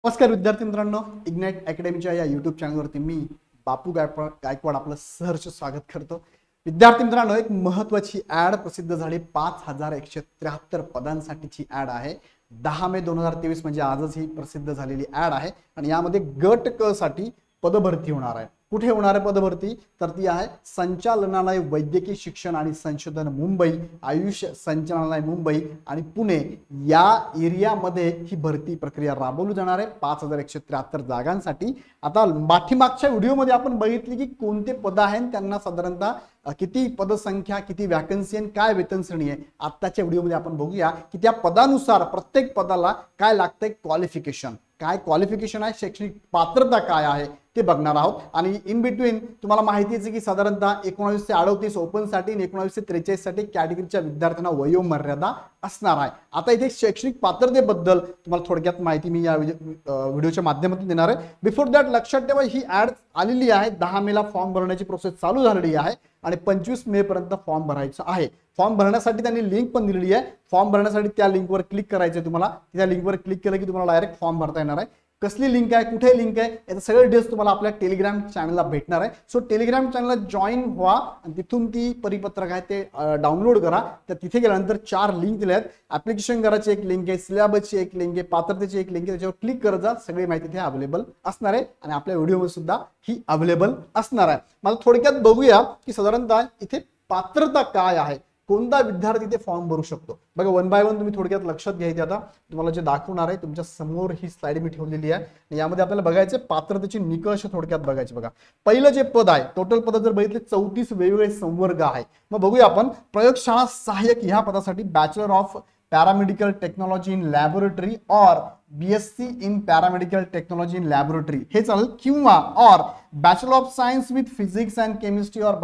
नमस्कार विद्यार्थी मित्रांनो, इग्नाइट अकॅडमीच्या या यूट्यूब चॅनलवरती मी बापू गायकवाड आपलं सहर्ष स्वागत करतो। विद्यार्थी मित्रांनो, एक महत्त्वाची ऍड प्रसिद्ध झाली। 5173 पदांसाठीची ऍड आहे। 10 मे 2023 म्हणजे आजच ही प्रसिद्ध झालेली ऍड आहे आणि यामध्ये गट क साठी पदभरती होणार आहे। कुठे होणार आहे पदभरती? तर ती आहे संचालनालय वैद्यकीय शिक्षण आणि संशोधन मुंबई, आयुष संचालनालय मुंबई आणि पुणे या एरियामध्ये ही भरती प्रक्रिया राबवली जाणार आहे 5173 जागांसाठी। आता पाठीमागच्या व्हिडिओमध्ये आपण बघितली की कोणते पद आहेत, त्यांना साधारणतः किती पदसंख्या, किती वॅकन्सी आणि काय वेतन श्रेणी आहे। आताच्या व्हिडिओमध्ये आपण बघूया की त्या पदानुसार प्रत्येक पदाला काय लागतंय, क्वालिफिकेशन काय, क्वालिफिकेशन आहे, शैक्षणिक पात्रता काय आहे ते बघणार आहोत। आणि इन बिटवीन तुम्हाला माहिती आहे की साधारणतः 19 ते 38 ओपन साठी आणि 19 ते 43 साठी कॅटेगरीच्या विद्यार्थ्यांना वयोमर्यादा असणार आहे। आता इथे शैक्षणिक पात्रतेबद्दल तुम्हाला थोडक्यात माहिती मी या व्हिडिओच्या माध्यमातून देणार आहे। बिफोर दॅट लक्षात ठेवा, ही ऍड आलेली आहे। 10 मे ला फॉर्म भरण्याची प्रोसेस चालू झालेली आहे आणि 25 मे पर्यंत फॉर्म भरायचा आहे। फॉर्म भरण्यासाठी त्यांनी लिंक पण दिलेली आहे। फॉर्म भरण्यासाठी त्या लिंकवर क्लिक करायचं आहे तुम्हाला। त्या लिंकवर क्लिक केलं की तुम्हाला डायरेक्ट फॉर्म भरता येणार आहे। कसली लिंक आहे, कुठे लिंक आहे, याचे सगळे डिटेल्स तुम्हाला आपल्या टेलिग्राम चॅनलला भेटणार आहे। सो टेलिग्राम चॅनलला जॉईन व्हा आणि तिथून ती परिपत्रक आहे ते डाउनलोड करा। तर तिथे गेल्यानंतर 4 लिंक दिल्या आहेत। ऍप्लिकेशन करायची एक लिंक आहे, सिलेबसची एक लिंक आहे, पात्रतेची एक लिंक आहे, त्याच्यावर क्लिक करत जा। सगळी माहिती तिथे अवेलेबल असणार आहे आणि आपल्या व्हिडिओमध्ये सुद्धा ही अवेलेबल असणार आहे। मला थोडक्यात बघूया की साधारणतः इथे पात्रता काय आहे, कोणता विद्यार्थी इथे फॉर्म भरू शकतो। बघा, वन बाय वन तुम्ही थोडक्यात लक्षात घ्यायचे। आता तुम्हाला जे दाखवणार आहे तुमच्या समोर ही स्लाइड मी ठेवलेली आहे। यामध्ये आपल्याला बघायचे पात्रतेचे निकष थोडक्यात बघायचे। बघा, पहिलं जे पद आहे, टोटल पद जर बघितले 34 वेगवेगळे संवर्ग आहे। मग बघूया आपण, प्रयोगशाळा सहाय्यक ह्या पदासाठी bachelor of paramedical technology in laboratory or BSc in paramedical technology in laboratory हे चालेल, किंवा or bachelor of science with physics and chemistry or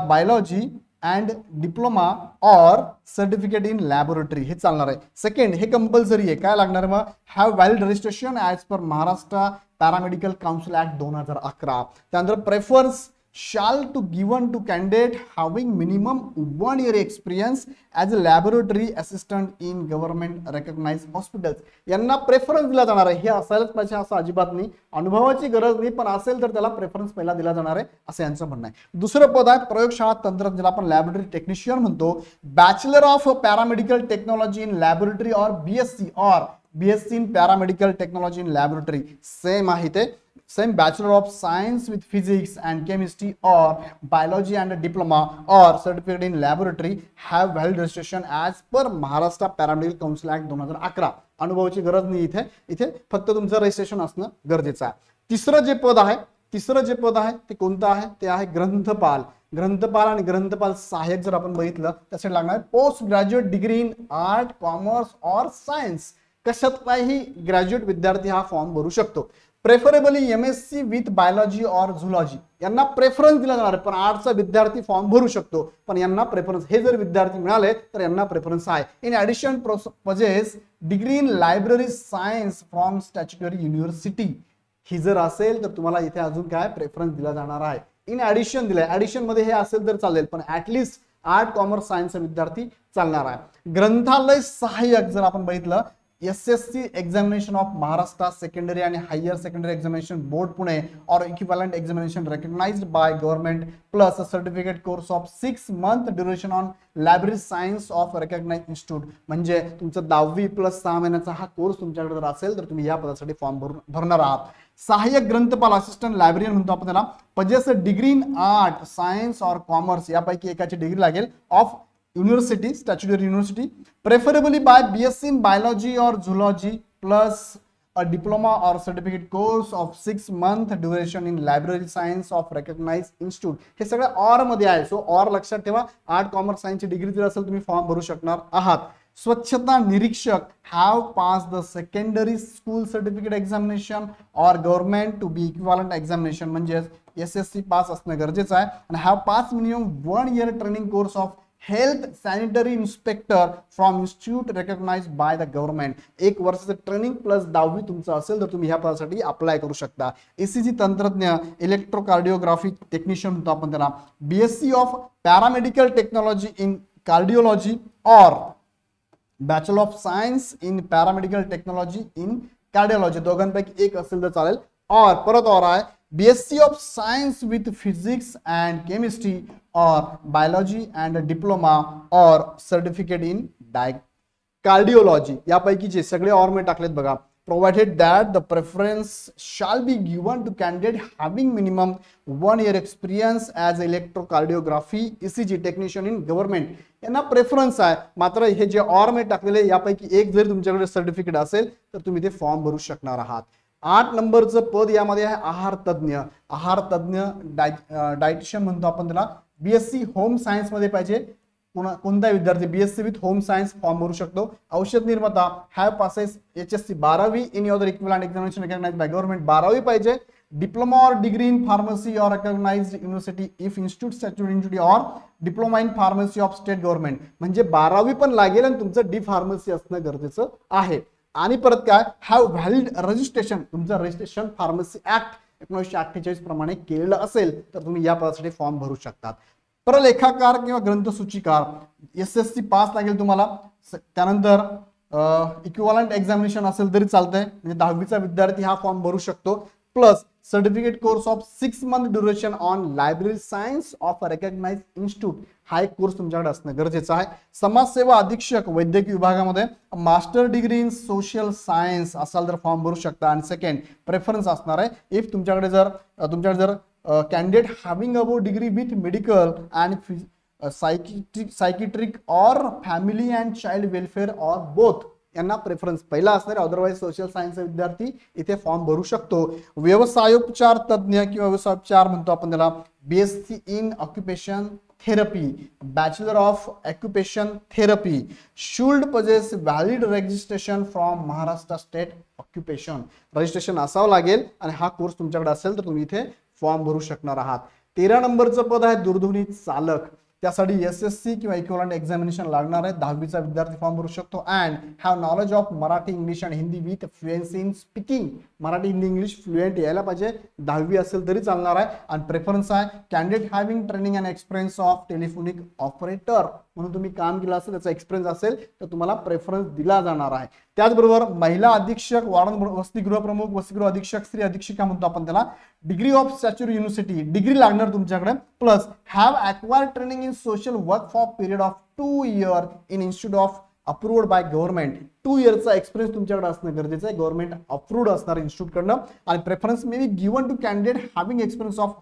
biology and diploma और सर्टिफिकेट इन लॅबोरेटरी हे चालणार आहे। सेकंड, हे कंपल्सरी आहे। काय लागणार मग? Have valid registration as per Maharashtra paramedical council act 2011। त्यानंतर preference shall to given to candidate having minimum 1 year experience as a laboratory assistant in government recognized hospitals। यांना प्रेफरन्स दिला जाणार आहे। हे असायलाच पाहिजे असं अजिबात नाही, अनुभवाची गरज नाही, पण असेल तर त्याला प्रेफरन्स पहिला दिला जाणार आहे असं यांचं म्हणणं आहे। दुसरं पद आहे प्रयोगशाळा तंत्रज्ञ, ज्याला आपण लॅबोरेटरी टेक्निशियन म्हणतो, bachelor of paramedical technology in laboratory or BSc in paramedical technology in laboratory same आहे ते। Same Bachelor of Science with Physics and Chemistry or Biology and a Diploma or Certificate in Laboratory have valid registration as per Maharashtra paramedical council act 2011। अनुभवाची गरज नाही इथे, इथे फक्त तुमचं registration असणं गरजेचं आहे। तिसरं जे पद आहे ते कोणतं आहे? ते आहे ग्रंथपाल आणि ग्रंथपाल सहाय्यक जर आपण बघितलं त्यासाठी लागणार post graduate degree in art, commerce और सायन्स। कशातलाही ग्रॅज्युएट विद्यार्थी हा फॉर्म भरू शकतो। प्रेफरेबली एमएससी विथ बायोलॉजी और झुलॉजी यांना प्रेफरन्स दिला जाणार आहे, पण आर्टचा विद्यार्थी फॉर्म भरू शकतो, पण यांना प्रेफरन्स, हे जर विद्यार्थी मिळाले तर यांना प्रेफरन्स आहे। In addition possess degree in library science from statutory university, ही जर असेल तर तुम्हाला इथे अजून काय प्रेफरन्स दिला जाणार आहे। इन ऍडिशन दिलाय, ऍडिशन मध्ये हे असेल तर चालेल, पण ऍटलिस्ट आर्ट, कॉमर्स, सायन्सचा विद्यार्थी चालणार आहे। ग्रंथालय सहाय्यक जर आपण बघितलं, SSC examination of Maharashtra secondary आणि higher secondary examination board Pune or equivalent examination recognized by government plus a certificate course of 6 month duration on library science of recognised institute, म्हणजे तुमचं 10वी प्लस 6 महिन्याचा हा कोर्स तुमच्याकडे जर असेल तर तुम्ही या पदासाठी फॉर्म भरणार आहात। सहाय्यक ग्रंथपाल असिस्टंट लायब्ररियन म्हणतो आपण त्याला, possess degree in art, science और कॉमर्स यापैकी एकाची डिग्री लागेल of university, statutory university, preferably by BSc in biology और झुलॉजी प्लस अ डिप्लोमा और certificate course of 6 month duration in library science of recognised institute. हे सगळं or मध्ये आहे। सो ऑर लक्षात ठेवा, आर्ट, कॉमर्स, सायन्सची डिग्री जर असेल तुम्ही फॉर्म भरू शकणार आहात। स्वच्छता निरीक्षक have pass the secondary school certificate examination or government to be equivalent examination, म्हणजे एसएससी पास असणं गरजेचं आहे। आणि have pass minimum 1 year training course of health sanitary inspector from institute recognised by the government. 1 वर्षाचं training plus 10वी तुमचं असेल तर तुम्ही ह्या पदासाठी अप्लाय करू शकता। एसीजी तंत्रज्ञ, इलेक्ट्रोकार्डिओग्राफी टेक्निशियन म्हणतो आपण त्याला, BSc of paramedical technology in cardiology और Bachelor of Science in Paramedical Technology in cardiology दोघांपैकी एक असेल तर चालेल. और परत और आहे BSc of science with physics and chemistry or biology and diploma और सर्टिफिकेट इन कार्डियोलॉजी यापैकी जे सगळे और मी टाकलेत बघा. provided that the preference shall be given to candidate having minimum 1 year experience as electrocardiography ECG technician in government. यांना preference आहे. मात्र हे जे और मी टाकलेले यापैकी एक जर तुमच्याकडे सर्टिफिकेट असेल तर तुम्ही ते फॉर्म भरू शकणार आहात. 8 नंबरचं पद यामध्ये आहे आहार तज्ञ. आहार तज्ञ डायटिशियन म्हणतो आपण त्याला. बीएससी होम सायन्स मध्ये पाहिजे. कोणता विद्यार्थी BSc with home science form भरू शकतो. औषध निर्माता हॅव पासेस HSC 12वी in other equivalent examination recognized by government 12वी पाहिजे. Diploma or degree in pharmacy or recognized university if institute statutory institute or diploma in pharmacy of state government. म्हणजे 12वी पण लागेल आणि तुमचं डी फार्मसी असणं गरजेचं आहे. आणि परत काय हॅव व्हॅलिड रजिस्ट्रेशन. तुमचं रजिस्ट्रेशन फार्मसी ऍक्ट 1948 प्रमाणे केलेलं असेल तर तुम्ही या पदासाठी फॉर्म भरू शकतात. प्रलेखाकार किंवा ग्रंथसूचीकार SSC पास लागेल तुम्हाला. त्यानंतर इक्विव्हॅलंट एक्झामिनेशन असेल तरी चालतंय. म्हणजे 10वीचा विद्यार्थी हा फॉर्म भरू शकतो. Plus certificate course of 6 month duration on library science of recognised institute हा एक कोर्स तुमच्याकडे असणं गरजेचं आहे. समाजसेवा अधीक्षक वैद्यकीय विभागामध्ये master degree in social science असाल तर फॉर्म भरू शकता. आणि सेकंड प्रेफरन्स असणार आहे इफ तुमच्याकडे जर candidate having above degree with medical and psychiatric or family and child welfare or both यांना प्रेफरन्स पहिला असणार. अदरवाइज सोशल सायन्स विद्यार्थी इथे फॉर्म भरू शकतो. व्यवसायोपचार तज्ञ किंवा व्यवसायोपचार म्हणतो आपण त्याला. BSc in occupation therapy bachelor of occupation therapy should possess valid registration from Maharashtra state occupation. Registration असावं लागेल आणि हा कोर्स तुमच्याकडे असेल तर तुम्ही इथे फॉर्म भरू शकणार आहात. 13 नंबरचं पद आहे दूरध्वनी चालक. त्यासाठी SSC किंवा इक्विव्हॅलंट एक्झामिनेशन लागणार आहे. 10वीचा विद्यार्थी फॉर्म भरू शकतो. And have knowledge of Marathi English and Hindi with fluency in speaking. Marathi Hindi English fluent यायला पाहिजे. 10वी असेल तरी चालणार आहे. आणि प्रेफरन्स आहे candidate having training and experience of telephonic operator म्हणून तुम्ही काम केलं असेल त्याचा एक्सपिरियन्स असेल तर तुम्हाला प्रेफरन्स दिला जाणार आहे. त्याचबरोबर महिला अधीक्षक वार्ड वसतिगृह प्रमुख वसतिगृह अधीक्षक स्त्री अधीक्षिका म्हणतो आपण त्याला. Degree of statutory university degree लागणार तुमच्याकडे. Plus have acquired training in social work for period of 2 years in institute of approved by government. 2 yearsचा एक्सपिरियन्स तुमच्याकडे असणं गरजेचं आहे. गव्हर्नमेंट अप्रूव्ड असणार इन्स्टिट्यूट कडनं. आणि preference may be given to candidate having experience of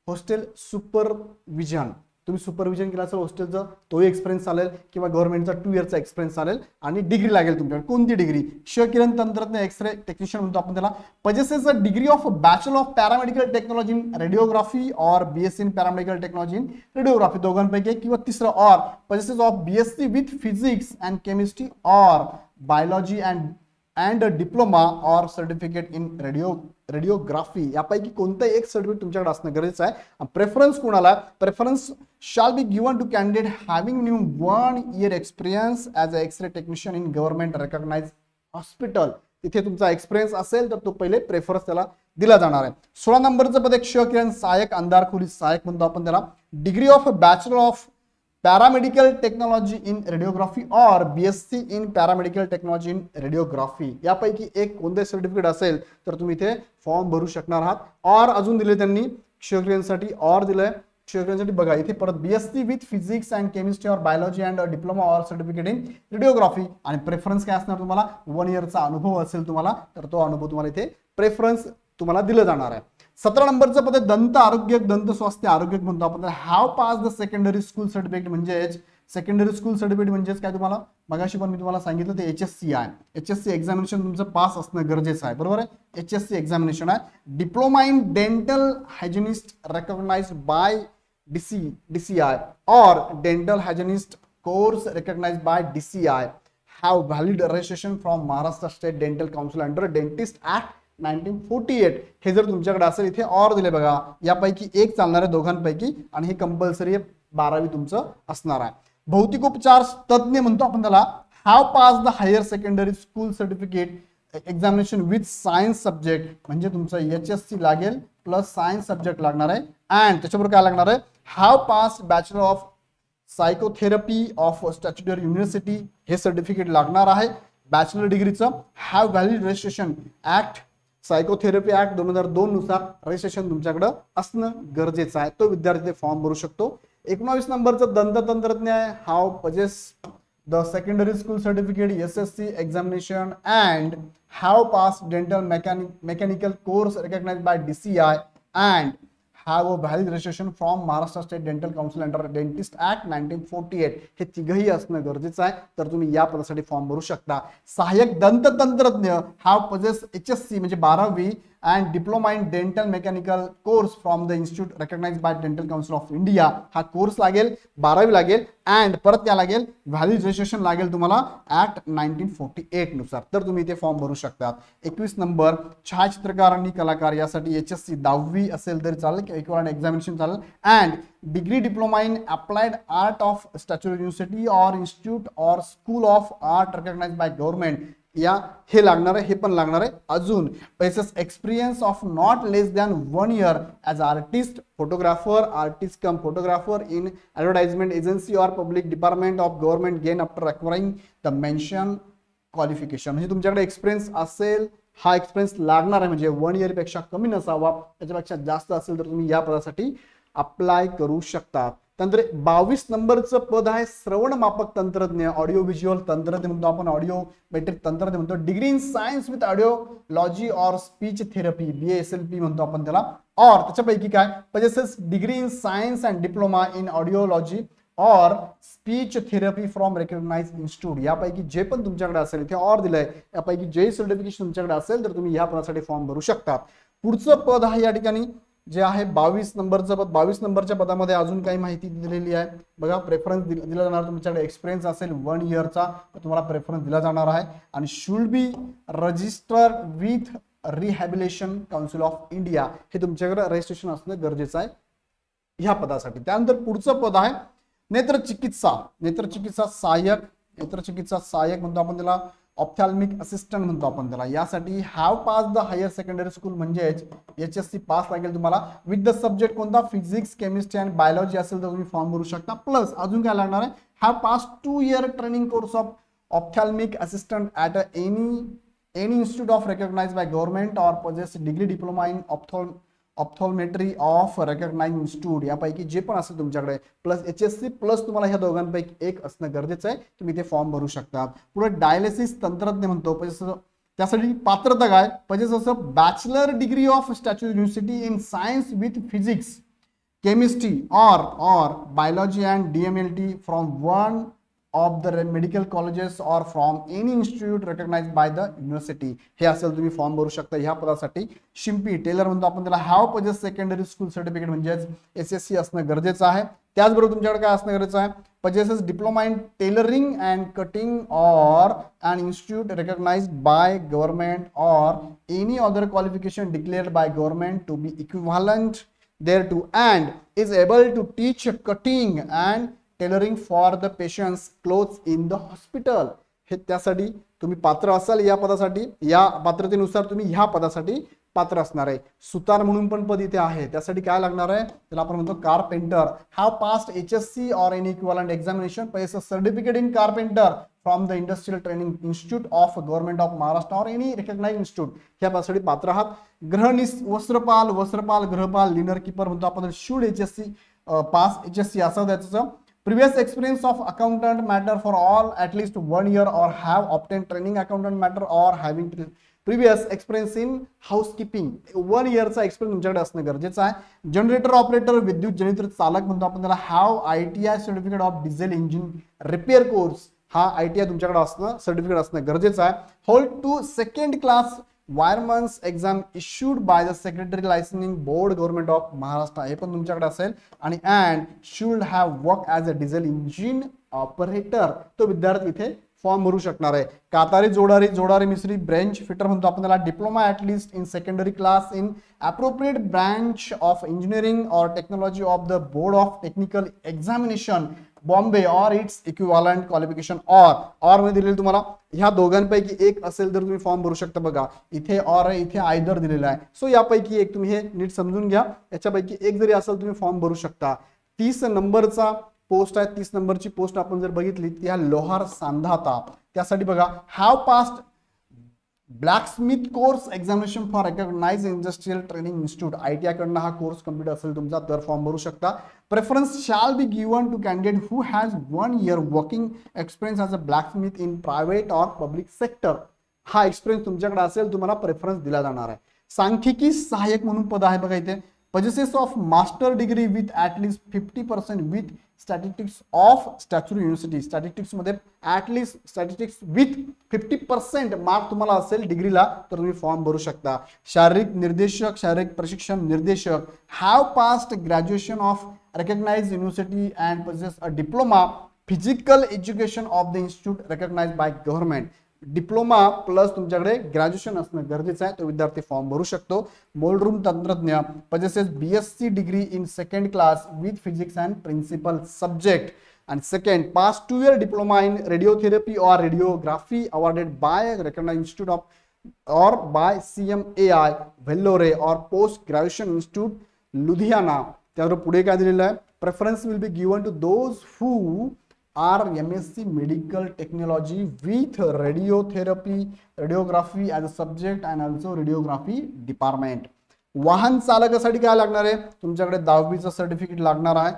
hostel supervision. तुम्ही supervision केला असेल हॉस्टेलचं तोही एक्सपिरियन्स चालेल किंवा गव्हर्नमेंटचा 2 yearsचा एक्सपिरियन्स चालेल. आणि डिग्री लागेल तुमच्याकडे. कोणती डिग्री? क्ष किरण तंत्रज्ञ एक्सरे टेक्निशियन म्हणतो आपण त्याला. Possesses a degree of bachelor of paramedical technology in radiography or BSc in paramedical technology in radiography दोघांपैकी. किंवा तिसरं or possesses of BSc with physics and chemistry or biology and diploma और certificate in radiography यापैकी कोणतं एक certificate तुमच्याकडे असणं गरजेचं आहे. प्रेफरन्स कोणाला? Preference shall be given to candidate having minimum 1 year experience as a X-ray technician in government recognized hospital. तिथे तुमचा एक्सपिरियन्स असेल तर तो पहिले प्रेफरन्स त्याला दिला जाणार आहे. 16 नंबरचं पद क्ष किरण सहाय्यक अंधारखोली सहाय्यक म्हणतो आपण त्याला. Degree of bachelor of paramedical technology in radiography or BSc in paramedical technology in radiography यापैकी एक कोणते सर्टिफिकेट असेल तर तुम्ही इथे फॉर्म भरू शकणार आहात. और अजून दिले त्यांनी क्षकिरणसाठी और दिलंय. क्षकिरणसाठी बघा इथे परत BSc with physics and chemistry or biology and diploma और सर्टिफिकेट इन रेडिओग्राफी. आणि प्रेफरन्स काय असणार तुम्हाला? 1 yearचा अनुभव असेल तुम्हाला तर तो अनुभव तुम्हाला इथे प्रेफरन्स तुम्हाला दिलं जाणार आहे. 17 नंबरचं पद दंत आरोग्य दंत स्वास्थ्य आरोग्य म्हणतो आपण. Have pass the secondary school certificate म्हणजेच सेकंडरी स्कूल सर्टिफिकेट म्हणजेच काय तुम्हाला मगाशी पण मी तुम्हाला सांगितलं ते HSC आहे. HSC एक्झामिनेशन तुमचं पास असणं गरजेचं आहे. बरोबर आहे. HSC एक्झामिनेशन आहे. Diploma in dental hygienist recognized by DCI or dental hygienist course recognized by DCI have valid registration from Maharashtra state dental council under dentist act 1948. हे जर तुमच्याकडे असेल इथे और दिले बघा यापैकी एक चालणार आहे दोघांपैकी आणि हे कंपल्सरी 12वी तुमचं असणार आहे. भौतिकोपचार तज्ञ म्हणतो आपण त्याला. Have pass the higher secondary school certificate examination with science subject म्हणजे तुमचं HSC लागेल प्लस सायन्स सब्जेक्ट लागणार आहे. अँड त्याच्याबरोबर काय लागणार आहे? Have pass bachelor of psychotherapy of statutory university हे सर्टिफिकेट लागणार आहे. बॅचलर डिग्रीचं have valid registration act psychotherapy act 2002 नुसार रजिस्ट्रेशन तुमच्याकडे असणं गरजेचं आहे. तो विद्यार्थी फॉर्म भरू शकतो. 19 नंबरचं दंततंत्रज्ञ आहे. Have possess the secondary school certificate SSC examination and have passed dental mechanical course recognized by DCI and have a valid registration from Maharashtra State Dental Council under Dentist Act 1948. हे तिघही असणं गरजेचं आहे. तर तुम्ही या पदासाठी फॉर्म भरू शकता. सहाय्यक दंततंत्रज्ञ have possess HSC म्हणजे 12वी and diploma in dental mechanical course from the institute recognized by Dental Council of India. हा कोर्स लागेल, 12वी लागेल and परत क्या लागेल, व्हॅलिड रजिस्ट्रेशन लागेल तुम्हाला ऍक्ट 1948 नुसार. तर तुम्ही इथे फॉर्म भरू शकता. 21 नंबर छायाचित्रकार आणि कलाकार यासाठी HSC 10वी असेल तरी चालेल किंवा इक्विव्हॅलंट एक्झामिनेशन चालेल and degree diploma in applied art of statutory university or institute or school of art recognized by government या हे लागणार आहे. हे पण लागणार आहे. अजून possesses experience of not less than 1 year as artist photographer artist cum photographer in advertisement agency or public department of government gain after acquiring the mention qualification. म्हणजे तुमच्याकडे एक्सपिरियन्स असेल, हा एक्सपिरियन्स लागणार आहे. म्हणजे 1 year पेक्षा कमी नसावा, त्याच्यापेक्षा जास्त असेल तर तुम्ही या पदासाठी अप्लाय करू शकता. त्यानंतर 22 नंबरचं पद आहे श्रवण मापक तंत्रज्ञ, ऑडिओ व्हिज्युअल तंत्रज्ञ म्हणतो आपण, ऑडिओ मेट्रिक तंत्रज्ञ म्हणतो. Degree in science with audiology or speech therapy BASLP म्हणतो आपण त्याला. और त्याच्यापैकी काय possesses degree in science and diploma in audiology or speech therapy from recognize institute. यापैकी जे पण तुमच्याकडे असेल, इथे और दिलंय, यापैकी जे सर्टिफिकेशन तुमच्याकडे असेल तर तुम्ही या पदासाठी फॉर्म भरू शकता. पुढचं पद आहे या ठिकाणी जे आहे 22 नंबरचं पद. 22 नंबरच्या पदामध्ये अजून काही माहिती दिलेली आहे बघा. प्रेफरन्स दिला जाणार, तुमच्याकडे एक्सपिरियन्स असेल 1 yearचा तर तुम्हाला प्रेफरन्स दिला जाणार आहे. आणि should be registered with rehabilitation council of India. हे तुमच्याकडे रजिस्ट्रेशन असणं गरजेचं आहे ह्या पदासाठी. त्यानंतर पुढचं पद आहे नेत्रचिकित्सा. नेत्रचिकित्सा सहाय्यक म्हणतो आपण त्याला, ऑप्थॅल्मिक असिस्टंट म्हणतो आपण त्याला. यासाठी have pass the higher secondary school म्हणजेच HSC पास लागेल तुम्हाला. विथ द सब्जेक्ट कोणता, फिजिक्स केमिस्ट्री अँड बायोलॉजी असेल तर तुम्ही फॉर्म भरू शकता. प्लस अजून काय लागणार आहे, have pass 2 year training course of ophthalmic assistant at any institute of recognized by government or possess degree diploma in optometry of recognised institute. यापैकी जे पण असेल तुमच्याकडे प्लस HSC प्लस तुम्हाला ह्या दोघांपैकी एक असणं गरजेचं आहे. तुम्ही ते फॉर्म भरू शकता. पुढे डायलिसिस तंत्रज्ञ म्हणतो, त्यासाठी पात्रता काय पाहिजे, असं bachelor degree of statutory university in science with physics chemistry or biology and DMLT from one of the medical colleges or from any institute recognised by the university. हे असेल तुम्ही फॉर्म भरू शकता ह्या पदासाठी. शिंपी टेलर म्हणतो आपण त्याला, have possess secondary school certificate म्हणजेच SSC असणं गरजेचं आहे. त्याचबरोबर तुमच्याकडे काय असणं गरजेचं आहे, possesses diploma in tailoring and cutting और an institute recognised by government और any other qualification declared by government to be equivalent thereto and is able to teach cutting and tailoring for the patients clothes in the hospital. हे त्यासाठी तुम्ही पात्र असाल या पदासाठी. या पात्रतेनुसार तुम्ही ह्या पदासाठी पात्र असणार आहे. सुतार म्हणून पण पद इथे आहे. त्यासाठी काय लागणार आहे, त्याला आपण म्हणतो कारपेंटर. हॅव पास्ड HSC और एनी इक्विव्हॅलंट एक्झामिनेशन पैसे certificate in carpenter from the industrial training institute of government of Maharashtra और एनी रिकग्नाइज्ड इन्स्टिट्यूट. ह्या पदासाठी पात्र आहात. गृहनिस वस्त्रपाल गृहपाल लिनर कीपर म्हणतो आपण. शुड HSC पास HSC असं त्याचं. Previous experience of accountant matter for all at least 1 year or have obtained training accountant matter or having previous experience in housekeeping. 1 yearचा experience तुमच्याकडे असणं गरजेचं आहे. जनरेटर ऑपरेटर विद्युत generator चालक म्हणतो आपण त्याला. Have ITI certificate of diesel engine repair course. हा ITI तुमच्याकडे असणं सर्टिफिकेट असणं गरजेचं आहे. Hold to second class wireman's exam issued by the secretary licensing board government of Maharashtra. हे पण तुमच्याकडे असेल. आणि and should have work as a diesel engine operator. तो विद्यार्थी इथे फॉर्म भरू शकणार आहे. कातारी जोडारी मिस्त्री ब्रेंच फिटर म्हणतो आपण त्याला. Diploma at least in secondary class in appropriate branch of engineering or technology of the board of technical examination Bombay or its equivalent qualification. और मध्ये दिलेलं तुम्हाला ह्या दोघांपैकी एक असेल तर तुम्ही फॉर्म भरू शकता. बघा इथे और आहे, इथे आयदर दिलेला आहे. सो यापैकी एक तुम्ही हे नीट समजून घ्या. याच्यापैकी एक जरी असेल तुम्ही फॉर्म भरू शकता. 30 नंबरचा पोस्ट आहे. 30 नंबरची पोस्ट आपण जर बघितली ती लोहार सांधाता त्यासाठी बघा have passed blacksmith course examination for recognise industrial training institute, ITI कडनं हा कोर्स कम्प्लीट असेल तुमचा तर फॉर्म भरू शकता. Preference shall be given to candidate who has 1 year working experience as a blacksmith in private or public sector. हा experience तुमच्याकडे असेल तुम्हाला प्रेफरन्स दिला जाणार आहे. सांख्यिकी सहाय्यक म्हणून पद आहे बघा इथे. possesses of master degree with at least 50% with statistics of Stanford University. Statistics मध्ये at least statistics with 50% mark तुम्हाला असेल डिग्रीला तर तुम्ही फॉर्म भरू शकता. शारीरिक निर्देशक, शारीरिक प्रशिक्षण निर्देशक have past graduation of recognized university and possess a diploma physical education of the institute recognized by government. Diploma plus तुमच्याकडे ग्रॅज्युएशन असणं गरजेचं आहे तो विद्यार्थी फॉर्म भरू शकतो. मोलरूम तंत्रज्ञ possesses BSc degree in second class with physics and principal subject. And second, past 2 year diploma in radiotherapy or radiography awarded by a recognized institute of or by CMAI Vellore or post graduation institute Ludhiana. त्यावर पुढे काय दिलेलं आहे, preference will be given to those who are MSc medical technology with radiotherapy radiography as a subject and also radiography department. वाहन चालकासाठी काय लागणार आहे, तुमच्याकडे 10वीचं सर्टिफिकेट लागणार आहे.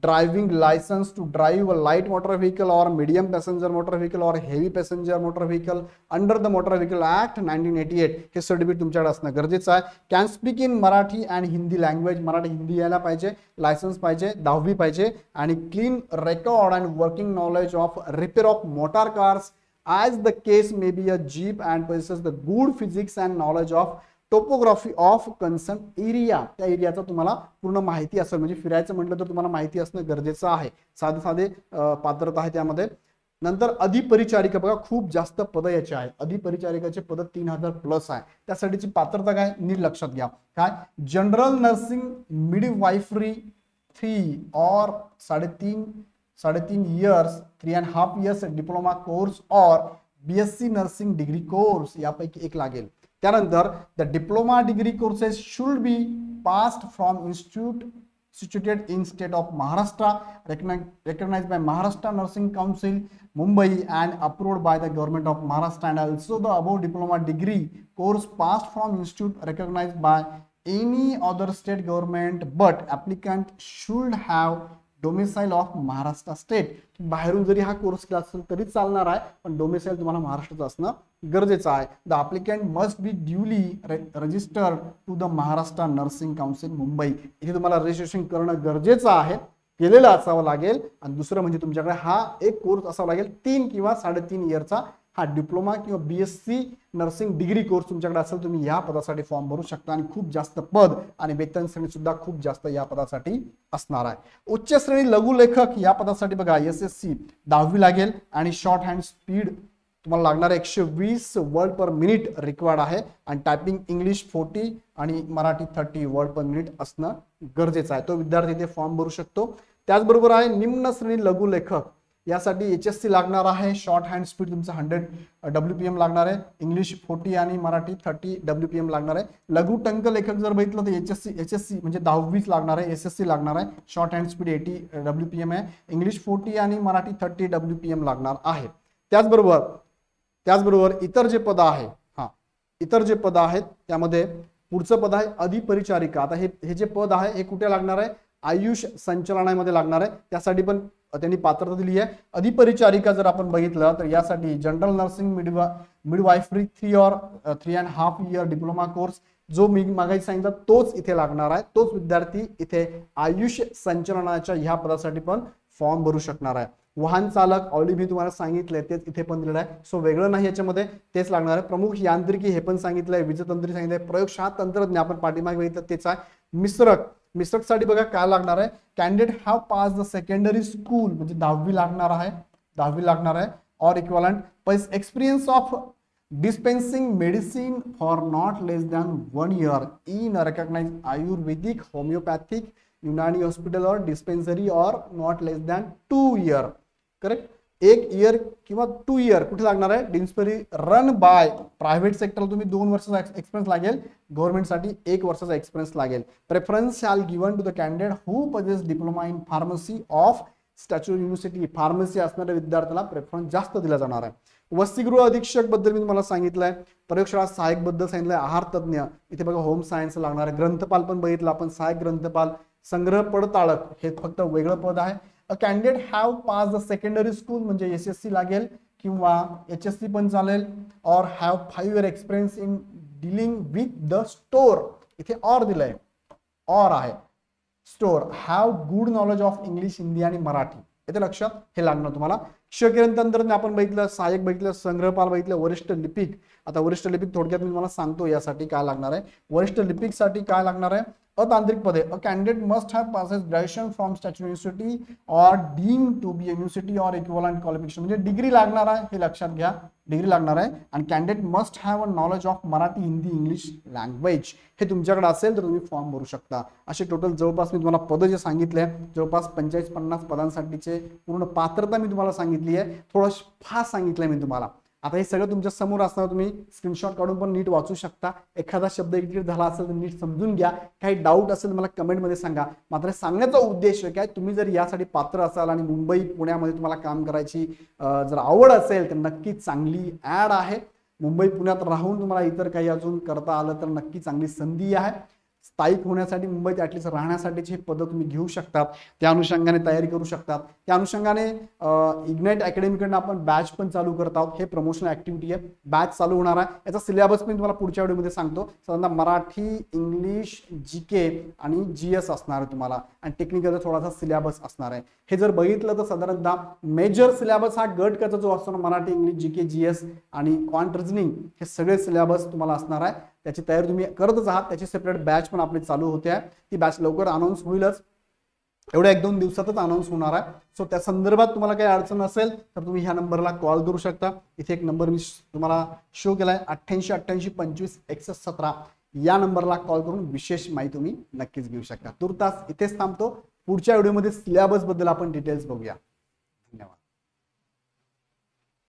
Driving licence to drive a light motor vehicle और मीडियम पॅसेंजर मोटर व्हेकल और heavy passenger motor vehicle under the motor vehicle act 1988 हे सर्टिफिकेट तुमच्याकडे असणं गरजेचं आहे. Can speak in Marathi and Hindi language, Marathi Hindi यायला पाहिजे, लायसन्स पाहिजे, 10वी पाहिजे आणि clean record and working knowledge of repair of motor cars as the case may be a jeep and possesses the good physics and knowledge of topography of concern area. त्या एरियाचा तुम्हाला पूर्ण माहिती असेल, म्हणजे फिरायचं म्हटलं तर तुम्हाला माहिती असणं गरजेचं आहे. साधे साधे पात्रता आहे त्यामध्ये. नंतर अधिपरिचारिका बघा खूप जास्त पद याचे आहे. अधिपरिचारिकाचे पद 3000 प्लस आहे. त्यासाठीची पात्रता काय नीट लक्षात घ्या. काय जनरल नर्सिंग मिडवाइफरी 3 और 3.5 years 3.5 years डिप्लोमा कोर्स और BSc नर्सिंग डिग्री कोर्स यापैकी एक लागेल. त्यानंतर the diploma degree courses should be passed from institute situated in state of Maharashtra, recognized by Maharashtra Nursing Council, Mumbai, and approved by the government of Maharashtra. And also the above diploma degree course passed from institute recognized by any other state government, but applicant should have domicile of Maharashtra state. बाहेरून जरी हा course केला असेल तरी चालणार आहे, पण domicile तुम्हाला महाराष्ट्राचं असणं गरजेचं आहे. The applicant must be duly registered to the Maharashtra nursing council Mumbai. इथे तुम्हाला रजिस्ट्रेशन करणं गरजेचं आहे, केलेलं असावं लागेल. आणि दुसरं म्हणजे तुमच्याकडे हा एक कोर्स असावा लागेल 3 किंवा 3.5 इयरचा. हा डिप्लोमा किंवा BSc नर्सिंग डिग्री कोर्स तुमच्याकडे असेल तुम्ही या पदासाठी फॉर्म भरू शकता. आणि खूप जास्त पद आणि वेतन श्रेणी सुद्धा खूप जास्त या पदासाठी असणार आहे. उच्च श्रेणी लघुलेखक या पदासाठी बघा SSC 10वी लागेल आणि शॉर्ट हँड स्पीड तुम्हाला लागणार 120 वर्ड पर मिनिट रिक्वायर्ड आहे. आणि टायपिंग इंग्लिश 40 आणि मराठी 30 वर्ड पर मिनिट असणं गरजेचं आहे. तो विद्यार्थी इथे फॉर्म भरू शकतो. त्याचबरोबर आहे निम्न श्रेणी लघुलेखक यासाठी HSC लागणार आहे. शॉर्ट हँड स्पीड तुमचं 100 WPM लागणार आहे. इंग्लिश 40 आणि मराठी 30 WPM लागणार आहे. लघु टंक लेखक जर बघितलं तर HSC म्हणजे 10वीच लागणार आहे. SSC लागणार आहे. शॉर्ट हँड स्पीड 80 WPM आहे. इंग्लिश 40 आणि मराठी 30 WPM लागणार आहे. त्याचबरोबर इतर जे पद आहे इतर जे पद आहेत त्यामध्ये पुढचं पद आहे अधिपरिचारिका. आता हे जे पद आहे हे कुठे लागणार आहे, आयुष संचालनालयामध्ये लागणार आहे. त्यासाठी पण त्यांनी पात्रता दिली आहे. अधिपरिचारिका जर आपण बघितलं तर यासाठी जनरल नर्सिंग मिडवाइफरी 3 और 3.5 year डिप्लोमा कोर्स जो मी मागायला सांगितलं तोच इथे लागणार आहे. तोच विद्यार्थी इथे आयुष संचालनाच्या ह्या पदासाठी पण फॉर्म भरू शकणार आहे. वाहन चालक ऑलरेडी मी तुम्हाला सांगितलंय तेच इथे पण दिलेलं आहे. सो वेगळं नाही याच्यामध्ये तेच लागणार आहे. प्रमुख यांत्रिकी हे पण सांगितलंय, वीजतंत्री सांगितलंय, प्रयोगशाळा तंत्रज्ञ आपण पाठीमागे बघितलं तेच आहे. मिश्रक साठी बघा काय लागणार आहे, candidate have pass the secondary school म्हणजे 10वी लागणार आहे. और equivalent experience of dispensing medicine for not less than 1 year in a recognized Ayurvedic, homeopathic, Unani hospital or dispensary or not less than 2 year. Correct. 1 year किंवा 2 year कुठे लागणार आहे, dispensary run by private सेक्टरला तुम्ही 2 वर्षाचा experience लागेल, गव्हर्नमेंटसाठी 1 वर्षाचा experience लागेल. Preference shall given to the candidate who possess diploma in pharmacy of statue university. Pharmacy असणाऱ्या विद्यार्थ्याला प्रेफरन्स जास्त दिला जाणार आहे. वसतिगृह अधीक्षक बद्दल मी तुम्हाला सांगितलंय, प्रयोगशाळा सहाय्यक बद्दल सांगितलंय, आहार तज्ञ इथे बघा होम सायन्स लागणार आहे, ग्रंथपाल पण बघितलं आपण, सहाय्यक ग्रंथपाल, संग्रह पडताळक हे फक्त वेगळं पद आहे. A candidate have pass the secondary school म्हणजे SSC लागेल किंवा HSC पण चालेल, और have 5 year experience in dealing with the store, इथे और दिलंय, और आहे store, have good knowledge of English, Hindi आणि मराठी, इथे लक्षात हे लागणार तुम्हाला. क्षकिरण तंत्रज्ञ आपण बघितलं, सहाय्यक बघितलं, संग्रहपाल बघितलं, वरिष्ठ लिपिक. आता वरिष्ठ लिपिक थोडक्यात मी तुम्हाला सांगतो यासाठी काय लागणार आहे. वरिष्ठ लिपिक साठी काय लागणार आहे, अतांत्रिक पदे. A candidate must have passes graduation from statue university और डीम्ड टू बी युनिव्हर्सिटी और इक्विव्हॅलंट क्वालिफिकेशन, म्हणजे डिग्री लागणार आहे, हे लक्षात घ्या, डिग्री लागणार आहे. आणि candidate must have a knowledge of Marathi, Hindi, English language, हे तुमच्याकडे असेल तर तुम्ही फॉर्म भरू शकता. असे टोटल जवळपास मी तुम्हाला पद जे सांगितले जवळपास 45-50 पदांसाठीचे पूर्ण पात्रता मी तुम्हाला सांगितली आहे, थोडं फास्ट सांगितलंय मी तुम्हाला. आता हे सगळं तुमच्या समोर असणार, तुम्ही स्क्रीनशॉट काढून पण नीट वाचू शकता. एखादा शब्द इडिट झाला असेल तर नीट समजून घ्या. काही डाऊट असेल मला कमेंटमध्ये सांगा. मात्र सांगण्याचा उद्देश काय, तुम्ही जर यासाठी पात्र असाल आणि मुंबई पुण्यामध्ये तुम्हाला काम करायची जर आवड असेल तर नक्कीच चांगली ऍड आहे. मुंबई पुण्यात राहून तुम्हाला इतर काही अजून करता आलं तर नक्की चांगली संधी आहे. स्थायिक होण्यासाठी मुंबईत ॲटलिस्ट राहण्यासाठीची हे पद तुम्ही घेऊ शकतात, त्या अनुषंगाने तयारी करू शकतात. त्या अनुषंगाने इग्नाइट अकॅडमीकडनं आपण बॅच पण चालू करत आहोत. हे प्रमोशनल ऍक्टिव्हिटी आहे, बॅच चालू होणार आहे. याचा सिलेबस मी तुम्हाला पुढच्या व्हिडिओमध्ये सांगतो. साधारणतः मराठी, इंग्लिश, GK आणि GS असणार आहे तुम्हाला, आणि टेक्निकलचा थोडासा सिलेबस असणार आहे. हे जर बघितलं तर साधारणतः मेजर सिलेबस हा गट कचा जो असतो ना, मराठी, इंग्लिश, GK, GS आणि क्वांट रिझनिंग, हे सगळे सिलेबस तुम्हाला असणार आहे. त्याची तयारी तुम्ही करतच आहात. त्याची सेपरेट बॅच पण आपली चालू होते आहे. ती बॅच लवकर अनाऊन्स होईलच, एवढ्या 1-2 दिवसातच अनाऊन्स होणार आहे. सो त्या संदर्भात तुम्हाला काही अडचण असेल तर तुम्ही ह्या नंबरला कॉल करू शकता. इथे एक नंबर मी तुम्हाला शो केलाय, 88-88-25-61-17, या नंबरला कॉल करून विशेष माहिती तुम्ही नक्कीच घेऊ शकता. तुर्तास इथेच थांबतो. पुढच्या व्हिडिओमध्ये सिलेबस बद्दल आपण डिटेल्स बघूया. धन्यवाद.